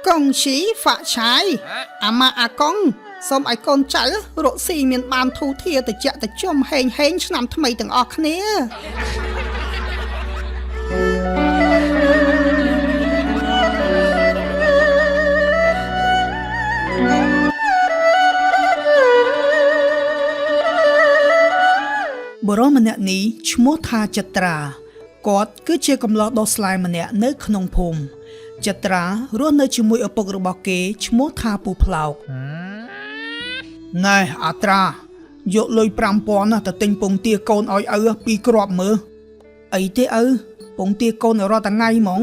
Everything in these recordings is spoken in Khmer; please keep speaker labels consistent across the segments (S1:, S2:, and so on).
S1: កងឈីហ្វាក់ឆាយអាម៉ាអាកងសូមឲ្យកូនចៅរកស៊ីមានបានធូធាតិចតិចុំហេងឆ្នាំថ្មីទាំងអស់គ្នាបរិមម្នាក់នេះឈ្មោះថាចត្រាគាត់គឺជាកំឡោះដោះស្លែម្នាក់នៅក្នុងភូមិចត្រារស់នៅជាមួយឪពុករបស់គេឈ្មោះថាពូផ្លោកណែអាត្រាយកលុយ 5,000 ទៅទិញពងទាកូនឲ្យឪពីរគ្រាប់មើលអីទេឪពងទាកូនរាល់ថ្ងៃហ្មង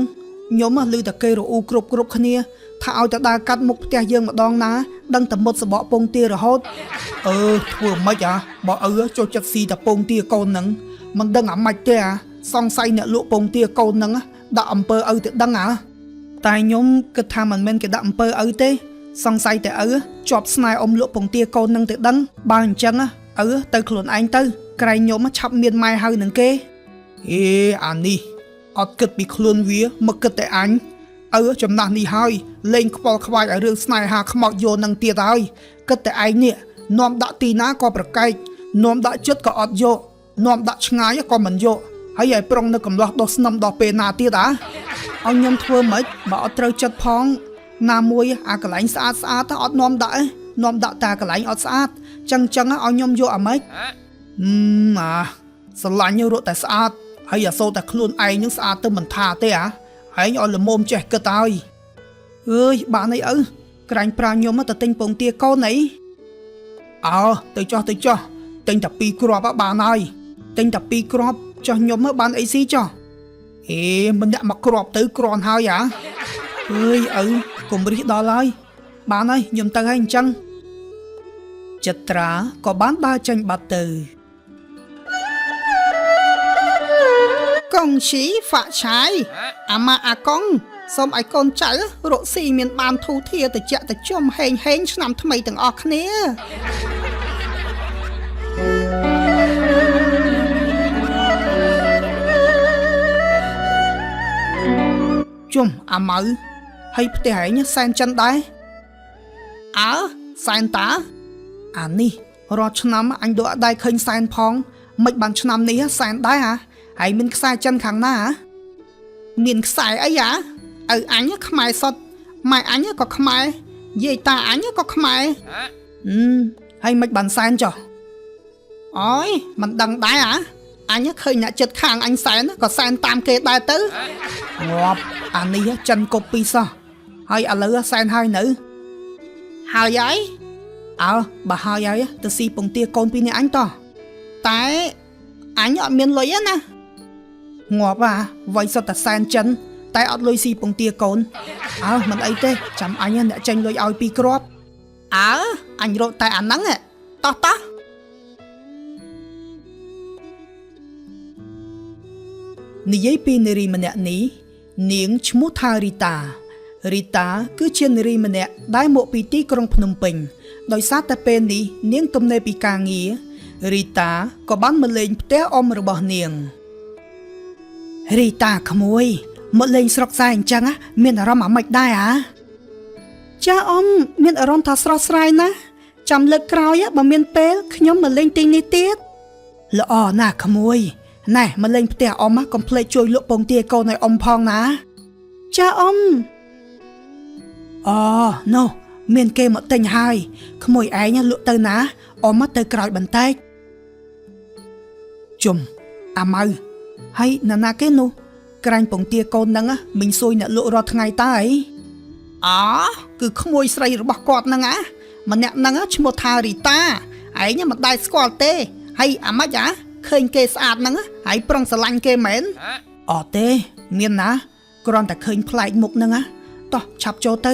S1: ខ្ញុំឮតែគេរអ៊ូគ្រប់គ្នាថាឲ្យទៅដើរកាត់មុខផ្ទះយើងម្ដងណាដឹងតែមុតសបកពងទារហូតធ្វើម៉េចបើឪចូលចិត្តស៊ីតែពងទាកូនហ្នឹងមិនដឹងអាម៉េចទេសង្ស័យអ្នកលក់ពងទាកូនហ្នឹងដាក់អំពើឪទៅដឹងតែខ្ញុំគិតថាមិនមែនគេដាក់អំពើឪទេសង្ស័យតែឪជាប់ស្នេហ៍អ៊ំលក់ពងទាកូននឹងទៅដឹងបើអញ្ចឹងឪទៅខ្លួនឯងទៅក្រែងខ្ញុំឆាប់មានម៉ែហៅនឹងគេអានេះអត់គិតពីខ្លួនវាមកគិតតែអញឪចំណាស់នេះហើយលេងខ្វល់ខ្វាយឲ្យរឿងស្នេហាខ្មោចយោនឹងទៀតហើយគិតតែឯងនេះនាំដាក់ទីណាក៏ប្រកែកនាំដាក់ចិត្តក៏អត់យកនាំដាក់ឆ្ងាយក៏មិនយកហើយឲ្យប្រុងនៅកំឡោះដោះស្នឹមដល់ពេលណាទៀតឲ្យខ្ញុំធ្វើម៉េចបើអត់ត្រូវចិត្តផងណាមួយអាកន្លែងស្អាតអត់នាំដាក់នាំដាក់តែកន្លែងអត់ស្អាតចឹងឲ្យខ្ញុំយកអាម៉េចស្រឡាញ់រត់តែស្អាតហើយអាសូរតែខ្លួនឯងនឹងស្អាតទៅមិនថាទេឯងឲ្យល្មមចេះគិតហើយបានអីឪក្រាញ់ប្រាខ្ញុំទៅទិញពងទាកូនអីទៅចោះទិញតែ2គ្រាប់បានហើយទិញតែ2គ្រាប់ចោះខ្ញុំបានអីស៊ីចោះមិនដាក់មកគ្រាប់ទៅគ្រាន់ហើយឪកុំរិះដល់ហើយបានហើយខ្ញុំទៅហើយអញ្ចឹងចត្រាក៏បានដើរចេញបាត់ទៅកងឈីហ្វាក់ឆាយអាម៉ាអាកងសូមឲ្យកូនចៅរកស៊ីមានបានធូធាតិចតិចុំហេងឆ្នាំថ្មីទាំងអស់គ្នាជុំអាម៉ៅហើយផ្ទះឯងសែនចិនដែរសែនតាអានេះរាល់ឆ្នាំអញដូចអត់ដែរឃើញសែនផងមិនបានឆ្នាំនេះសែនដែរហើយមានខ្សែចិនខាងណាមានខ្សែអីឪអញខ្មែរសុទ្ធម៉ែអញក៏ខ្មែរយាយតាអញក៏ខ្មែរហើយមិនបានសែនចុះមិនដឹងដែរអញឃើញអ្នកចិត្តខាងអញសែនក៏សែនតាមគេដែរទៅងាប់អានេះចិនកុបពីសោះហើយឥឡូវសែនហើយនៅហើយបើហើយទៅស៊ីពងទាកូនពីរនាក់អញតោះតែអញអត់មានលុយណាងាប់វៃសុទ្ធតែសែនចិនតែអត់លុយស៊ីពងទាកូនមិនអីទេចាំអញអ្នកចេញលុយឲ្យ2គ្រាប់អញរកតែអាហ្នឹងតោះនិយាយពីនារីម្នាក់នេះនាងឈ្មោះថារីតាគឺជានារីម្នាក់ដែលមកពីទីក្រុងភ្នំពេញដោយសារតែពេលនេះនាងទំនេរពីការងាររីតាក៏បានមកលេងផ្ទះអ៊ំរបស់នាងរីតាក្មួយមកលេងស្រុកស្រែអញ្ចឹងមានអារម្មណ៍អាម៉េចដែរចាអ៊ំមានអារម្មណ៍ថាស្រស់ស្រាយណាស់ចាំលើកក្រោយបើមានពេលខ្ញុំមកលេងទីនេះទៀតល្អណាស់ក្មួយណែមកលេងផ្ទះអ៊ំកុំភ្លេចជួយលក់ពងទាកូនឲ្យអ៊ំផងណាចាអ៊ំនោះមានគេមកទិញហើយក្មួយឯងលក់ទៅណាអ៊ំទៅក្រោយបន្តិចជុំអាម៉ៅហើយណាគេនោះក្រាញ់ពងទាកូនហ្នឹងមិញសួយអ្នកលក់រាល់ថ្ងៃតើគឺក្មួយស្រីរបស់គាត់ហ្នឹងម្នាក់ហ្នឹងឈ្មោះថារីតាឯងមិនដែរស្គាល់ទេហើយអាម៉េចឃើញគេស្អាតហ្នឹងហើយប្រុងស្រឡាញ់គេមែនទេមានណាគ្រាន់តែឃើញប្លែកមុខហ្នឹងតោះឆាប់ចូលទៅ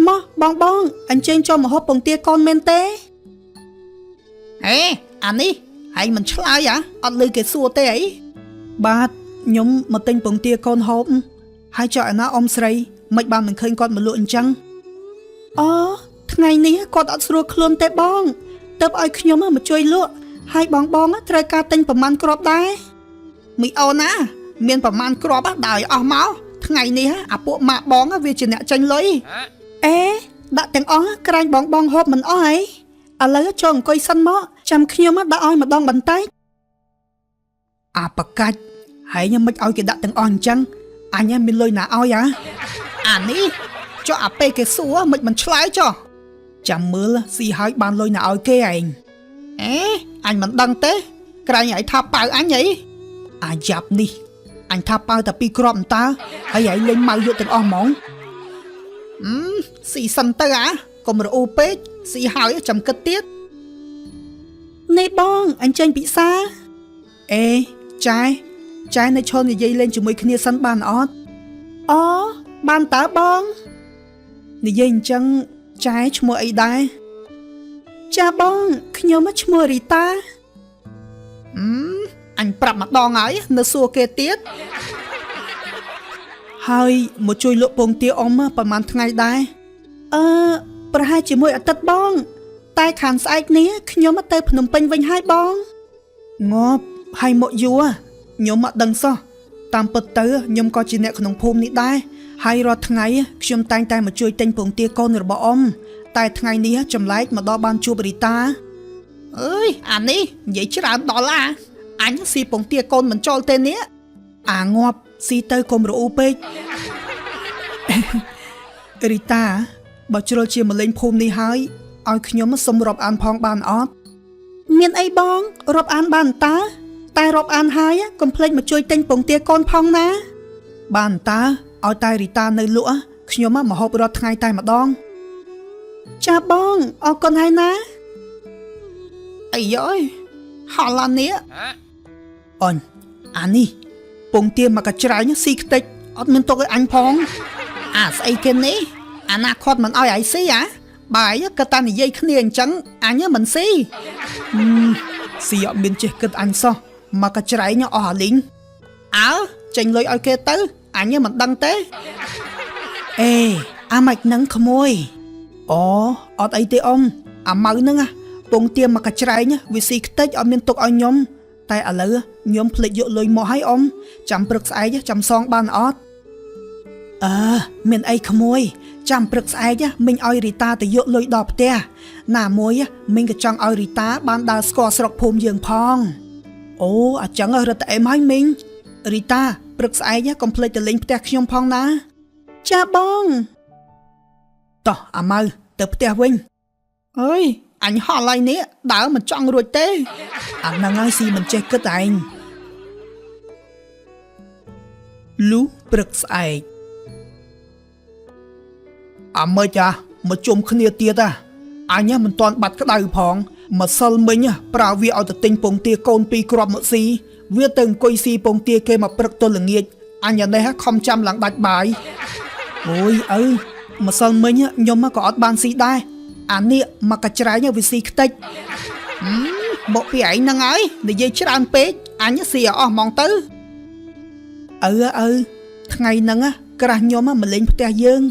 S1: មកបងអញ្ជើញចូលមកហូបពងទាកូនមែនទេអានេះហើយមិនឆ្លើយអត់ឮគេសួរទេអីបាទខ្ញុំមកទិញពងទាកូនហូបហើយចុះឯណាអ៊ំស្រីមិនបានមិនឃើញគាត់មកលក់អញ្ចឹងថ្ងៃនេះគាត់អត់ស្រួលខ្លួនទេបងទៅឲ្យខ្ញុំមកជួយលក់ហើយបងត្រូវការទិញប្រមាណគ្រាប់ដែរមីអូនណាមានប្រមាណគ្រាប់ដើរឲ្យអស់មក ថ្ងៃនេះអាពួកម៉ាក់បងវាជាអ្នកចាញ់លុយអេដាក់ទាំងអស់ក្រាញ់បងហូបមិនអស់ហីឥឡូវចូលអង្គុយសិនមកចាំខ្ញុំដាក់ឲ្យម្ដងបន្តិចអាបកាច់ហើយខ្ញុំមិនឲ្យគេដាក់ទាំងអស់អញ្ចឹងអញមានលុយណាឲ្យអានេះចុះអាពេលគេសួរមិនឆ្លើយចុះចាំមើលស៊ីហើយបានលុយណាឲ្យគេឯងអេអញមិនដឹងទេក្រែងឲ្យថាប៉ៅអញហីអាយ៉ាប់នេះអញថាប៉ៅតែ2គ្រាប់តើហើយឯងលេងម៉ៅយកទាំងអស់ហ្មងស៊ីសិនទៅកុំរអ៊ូពេកស៊ីហើយចាំគិតទៀតនេះបងអញចេញពិសាអេចែនៅឈរនិយាយលេងជាមួយគ្នាសិនបានអត់អូបានតើបងនិយាយអញ្ចឹងចែឈ្មោះអីដែរចាបងខ្ញុំឈ្មោះរីតាអញប្រាប់ម្ដងហើយនៅសួរគេទៀតហើយមកជួយលក់ពងទាអ៊ំប្រហែលថ្ងៃដែរប្រហែលជាមួយអាទិត្យបងតែខាងស្អែកនេះខ្ញុំទៅភ្នំពេញវិញហើយបងងាប់ហើយមកយូរខ្ញុំអត់ដឹងសោះតាមពិតទៅខ្ញុំក៏ជាអ្នកក្នុងភូមិនេះដែរហើយរាល់ថ្ងៃខ្ញុំតែងតែមកជួយទិញពងទាកូនរបស់អ៊ំតែថ្ងៃនេះចម្លែកមកដល់បានជួបរីតាអើយអានេះនិយាយច្រើនដល់អញស៊ីពងទាកូនមិនចូលទេនេះអាងាប់ស៊ីទៅកុំរអ៊ូពេករីតាបើជ្រុលជាម្លេងភូមិនេះហើយឲ្យខ្ញុំសុំរាប់អានផងបានអត់មានអីបងរាប់អានបានតែរាប់អានហើយកុំភ្លេចមកជួយទិញពងទាកូនផងណាបានឲ្យតែរីតានៅលក់ខ្ញុំមកហូបរាល់ថ្ងៃតែម្ដងចាបងអរគុណហើយណាអាយយហឡានេះអូនអានេះពងទាមកកច្រែងស៊ីខ្ទេចអត់មានទុកឲ្យអញផងស្អីគេនេះអនាគតមិនឲ្យឲ្យស៊ីបាយក៏តានិយាយគ្នាអញ្ចឹងអញមិនស៊ីស៊ីអត់មានចេះគិតអញសោះមកកច្រែងអស់អាលីងចេញលុយឲ្យគេទៅអញមិនដឹងទេអេអាម៉េចនឹងក្មួយអត់អីទេអ៊ំអាម៉ៅហ្នឹងពងទាមកកច្រែងវាស៊ីខ្ទេចអត់មានទុកឲ្យខ្ញុំតែឥឡូវខ្ញុំភ្លេចយកលុយមកឲ្យអ៊ំចាំព្រឹកស្អែកចាំសងបានអត់មានអីក្មួយចាំព្រឹកស្អែកមិញឲ្យរីតាទៅយកលុយដល់ផ្ទះណាមួយមិញក៏ចង់ឲ្យរីតាបានដើរស្គាល់ស្រុកភូមិយើងផងអូអញ្ចឹងរត់តែអេមឲ្យមិញរីតាព្រឹកស្អែកកុំភ្លេចទៅលេងផ្ទះខ្ញុំផងណាចាបងតោះអាម៉ៅទៅផ្ទះវិញអើយអញហល់ហើយនេះដើរមិនចង់រួចទេអាហ្នឹងហើយស៊ីមិនចេះគិតឯងលុះព្រឹកស្អែកអាម៉េចមកជុំគ្នាទៀតអញមិនទាន់បាត់ក្តៅផងម្សិលមិញប្រើវាឲ្យទៅទិញពងទាកូន2គ្រាប់មកស៊ីវាទៅអង្គុយស៊ីពងទាគេមកព្រឹកទល់ល្ងាចអញនេះខំចាំឡើងដាច់បាយអូយម្សិលមិញខ្ញុំក៏អត់បានស៊ីដែរអានេះមកកច្រែងវាស៊ីខ្ទេចមកពីឯងហ្នឹងហើយនិយាយច្រើនពេកអញស៊ីអស់ហ្មងទៅថ្ងៃហ្នឹងក្រាស់ខ្ញុំមកលេងផ្ទះយើង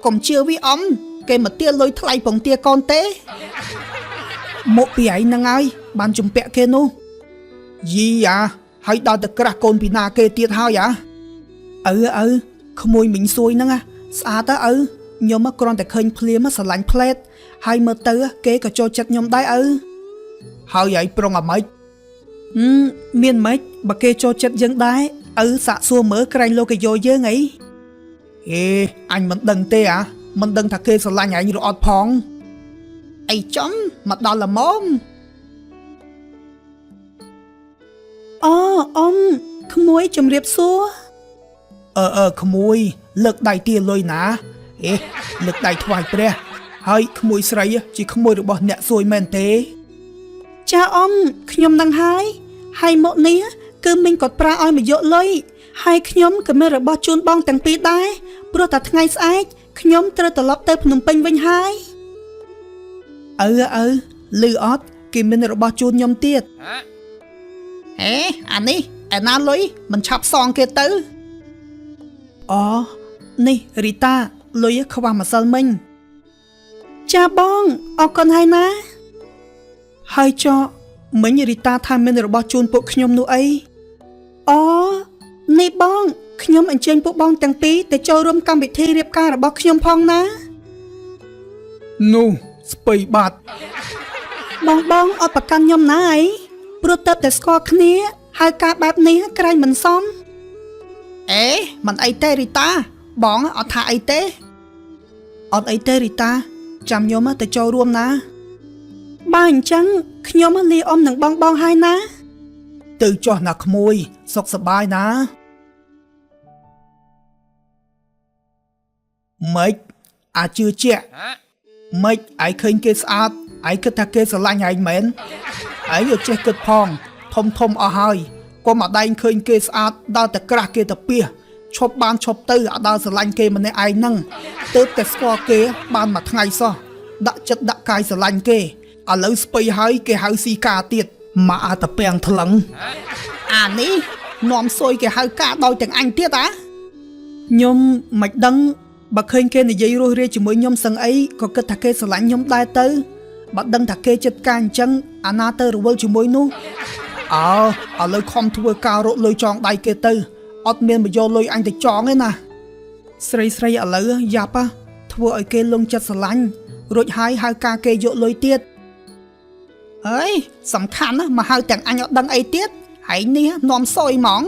S1: កុំជឿវាគេមកទាលុយថ្លៃពងទាកូនទេមកពីឯងហ្នឹងហើយបានជំពាក់គេនោះយីហើយដល់ទៅក្រាស់កូនពីណាគេទៀតហើយក្មួយមិញសួយហ្នឹងស្អាតខ្ញុំគ្រាន់តែឃើញភ្លាមស្រឡាញ់ផ្លែតហើយមើលទៅគេក៏ចូលចិត្តខ្ញុំដែរហើយប្រុងអាម៉េចមានម៉េចបើគេចូលចិត្តយើងដែរសាក់សួរមើលក្រែងលោកគេយកយើងអីអញមិនដឹងទេមិនដឹងថាគេស្រឡាញ់ឯងឬអត់ផងអីចំមកដល់ល្មមអ៊ំក្មួយជំរាបសួរក្មួយលើកដៃទាលុយណាលើកដៃថ្វាយព្រះហើយក្មួយស្រីជាក្មួយរបស់អ្នកសួយមែនទេចាអ៊ំខ្ញុំនឹងហើយមកនេះគឺមិញគាត់ប្រាឲ្យមកយកលុយហើយខ្ញុំក៏មានរបស់ជូនបងទាំងពីរដែរព្រោះតែថ្ងៃស្អែកខ្ញុំត្រូវត្រឡប់ទៅភ្នំពេញវិញហើយលឺអត់គេមានរបស់ជូនខ្ញុំទៀតអានេះឯណាលុយមិនឆាប់សងគេទៅនេះរីតាលុយខ្វះម្សិលមិញចាបងអរគុណហើយណាហើយចុះមិញរីតាថាមានរបស់ជូនពួកខ្ញុំនោះអីនេះបង ខ្ញុំអញ្ជើញពួកបងទាំងពីរទៅចូលរួមកម្មវិធីរៀបការរបស់ខ្ញុំផងណានោះស្ពៃបាត់បងអត់ប្រកាន់ខ្ញុំណាអីព្រោះទៅតែស្គាល់គ្នាហើយការបែបនេះក្រែងមិនសមអេមិនអីទេរីតាបងអត់ថាអីទេអត់អីទេរីតាចាំខ្ញុំទៅចូលរួមណាបើអញ្ចឹងខ្ញុំលាអ៊ំនឹងបងហើយណាទៅចុះណាក្មួយសុខសប្បាយណាម៉េចអាចជឿជាក់ម៉េចឯងឃើញគេស្អាតឯងគិតថាគេស្រឡាញ់ឯងមែនឯងយកចេះគិតផងធំអស់ហើយកុំអាដែងឃើញគេស្អាតដល់តែក្រាស់គេទៅពីឈប់បានឈប់ទៅអាដល់ស្រឡាញ់គេម្នាក់ឯងហ្នឹងទើបតែស្គាល់គេបានមួយថ្ងៃសោះដាក់ចិត្តដាក់កាយស្រឡាញ់គេឥឡូវស្ពៃហើយគេហៅស៊ីកាទៀតមកអាតពាំងថ្លឹងអានេះនាំសុយគេហៅការដោយទាំងអញទៀតខ្ញុំមិនដឹងបើឃើញគេនិយាយរស់រាយជាមួយខ្ញុំសឹងអីក៏គិតថាគេស្រឡាញ់ខ្ញុំដែរទៅបើដឹងថាគេចិត្តការអញ្ចឹងអាណាទៅរវល់ជាមួយនោះឥឡូវខំធ្វើការរកលុយចងដៃគេទៅអត់មានមកយកលុយអញទៅចងទេណាស្រីឥឡូវយ៉ាប់ធ្វើឲ្យគេលងចិត្តស្រឡាញ់រួចហើយហៅការគេយកលុយទៀតអើយសំខាន់ណាស់មកហៅទាំងអញអត់ដឹងអីទៀតហើយនេះនាំសយហ្មង